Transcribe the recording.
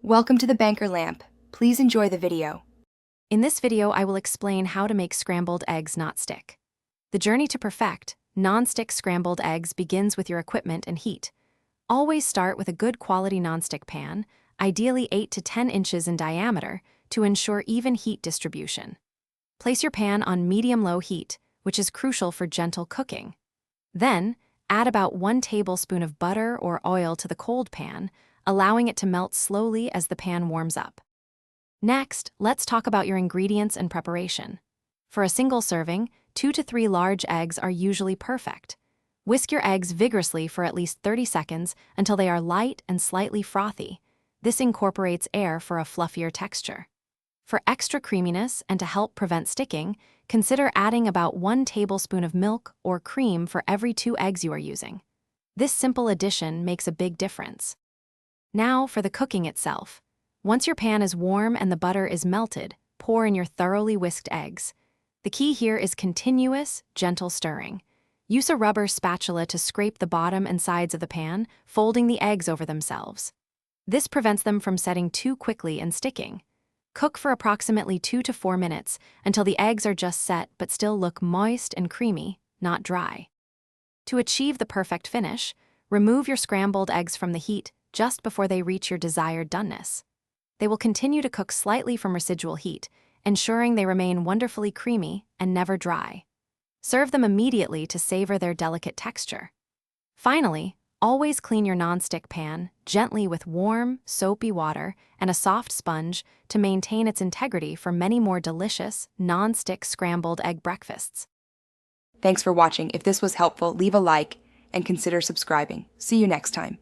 Welcome to the Banker Lamp. Please enjoy the video. In this video, I will explain how to make scrambled eggs not stick. The journey to perfect non-stick scrambled eggs begins with your equipment and heat. Always start with a good quality non-stick pan, ideally 8 to 10 inches in diameter, to ensure even heat distribution. Place your pan on medium-low heat, which is crucial for gentle cooking. Then, add about 1 tablespoon of butter or oil to the cold pan, allowing it to melt slowly as the pan warms up. Next, let's talk about your ingredients and preparation. For a single serving, 2 to 3 large eggs are usually perfect. Whisk your eggs vigorously for at least 30 seconds until they are light and slightly frothy. This incorporates air for a fluffier texture. For extra creaminess and to help prevent sticking, consider adding about 1 tablespoon of milk or cream for every 2 eggs you are using. This simple addition makes a big difference. Now for the cooking itself. Once your pan is warm and the butter is melted, pour in your thoroughly whisked eggs. The key here is continuous, gentle stirring. Use a rubber spatula to scrape the bottom and sides of the pan, folding the eggs over themselves. This prevents them from setting too quickly and sticking. Cook for approximately 2 to 4 minutes until the eggs are just set but still look moist and creamy, not dry. To achieve the perfect finish, remove your scrambled eggs from the heat just before they reach your desired doneness. They will continue to cook slightly from residual heat, ensuring they remain wonderfully creamy and never dry. Serve them immediately to savor their delicate texture. Finally, always clean your non-stick pan gently with warm, soapy water and a soft sponge to maintain its integrity for many more delicious, non-stick scrambled egg breakfasts. Thanks for watching. If this was helpful, leave a like and consider subscribing. See you next time.